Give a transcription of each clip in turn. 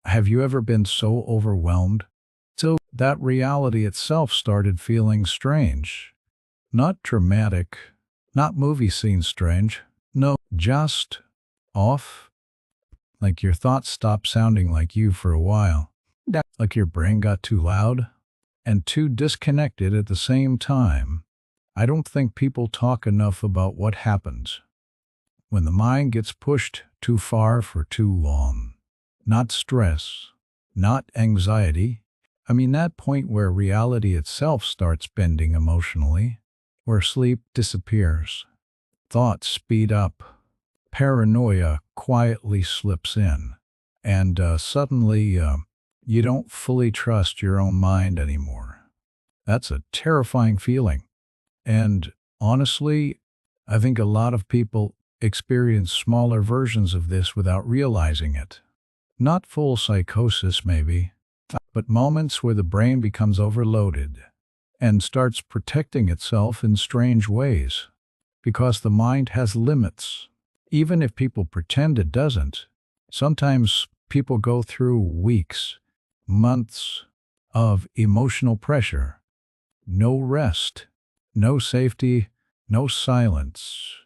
Have you ever been so overwhelmed? So that reality itself started feeling strange. Not dramatic, not movie scene strange. No, just off. Like your thoughts stopped sounding like you for a while. Like your brain got too loud and too disconnected at the same time. I don't think people talk enough about what happens when the mind gets pushed too far for too long. Not stress, not anxiety. I mean that point where reality itself starts bending emotionally, where sleep disappears, thoughts speed up, paranoia quietly slips in, and suddenly you don't fully trust your own mind anymore. That's a terrifying feeling. And honestly, I think a lot of people experience smaller versions of this without realizing it. Not full psychosis, maybe, but moments where the brain becomes overloaded and starts protecting itself in strange ways. Because the mind has limits. Even if people pretend it doesn't, sometimes people go through weeks, months of emotional pressure. No rest, no safety, no silence,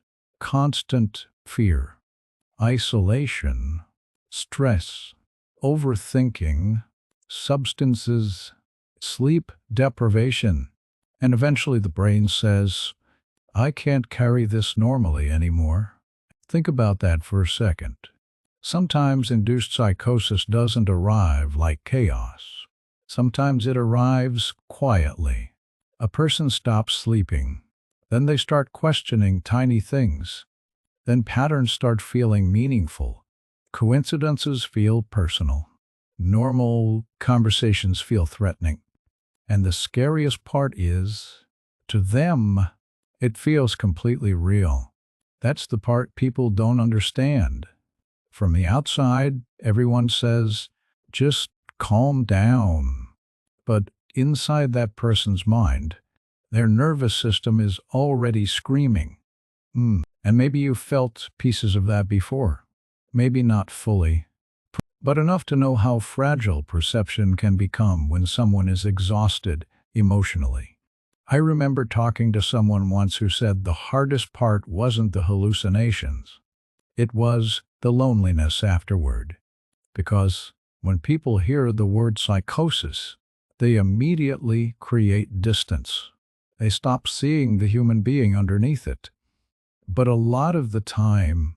constant fear, isolation, stress, overthinking, substances, sleep deprivation, and eventually the brain says, I can't carry this normally anymore. Think about that for a second. Sometimes induced psychosis doesn't arrive like chaos. Sometimes it arrives quietly. A person stops sleeping. Then they start questioning tiny things. Then patterns start feeling meaningful. Coincidences feel personal. Normal conversations feel threatening. And the scariest part is, to them, it feels completely real. That's the part people don't understand. From the outside, everyone says, just calm down. But inside that person's mind, their nervous system is already screaming. And maybe you've felt pieces of that before. Maybe not fully, but enough to know how fragile perception can become when someone is exhausted emotionally. I remember talking to someone once who said the hardest part wasn't the hallucinations. It was the loneliness afterward. Because when people hear the word psychosis, they immediately create distance. They stop seeing the human being underneath it. But a lot of the time,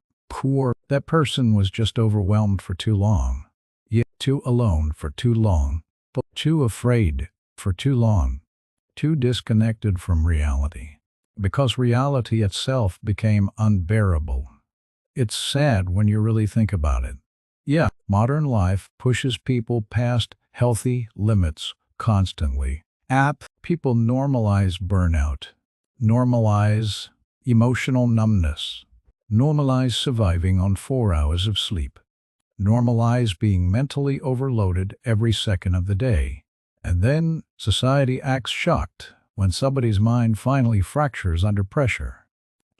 that person was just overwhelmed for too long. Yet too alone for too long. But too afraid for too long. Too disconnected from reality. Because reality itself became unbearable. It's sad when you really think about it. Yeah, modern life pushes people past healthy limits constantly. People normalize burnout, normalize emotional numbness, normalize surviving on 4 hours of sleep, normalize being mentally overloaded every second of the day. And then society acts shocked when somebody's mind finally fractures under pressure.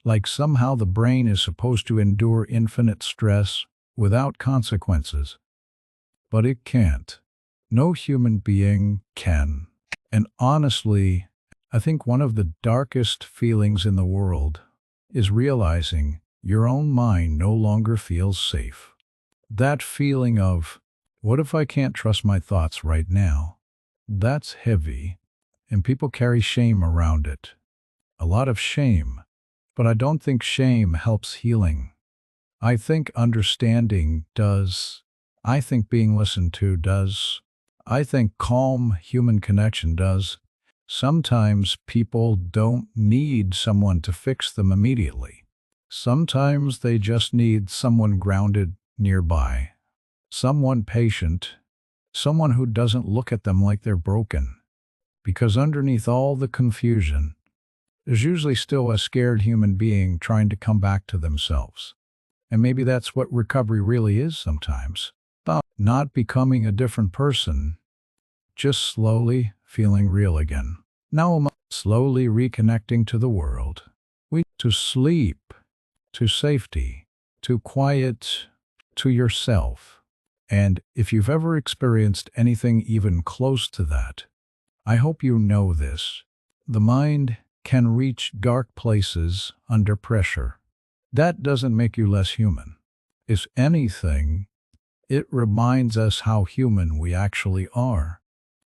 Like somehow the brain is supposed to endure infinite stress without consequences. But it can't. No human being can. And honestly, I think one of the darkest feelings in the world is realizing your own mind no longer feels safe. That feeling of, what if I can't trust my thoughts right now? That's heavy, and people carry shame around it. A lot of shame. But I don't think shame helps healing. I think understanding does. I think being listened to does. I think calm human connection does. Sometimes people don't need someone to fix them immediately. Sometimes they just need someone grounded nearby. Someone patient. Someone who doesn't look at them like they're broken. Because underneath all the confusion, there's usually still a scared human being trying to come back to themselves. And maybe that's what recovery really is sometimes. About not becoming a different person, just slowly feeling real again. Now I'm slowly reconnecting to the world. To sleep, to safety, to quiet, to yourself. And if you've ever experienced anything even close to that, I hope you know this. The mind can reach dark places under pressure. That doesn't make you less human. If anything, it reminds us how human we actually are.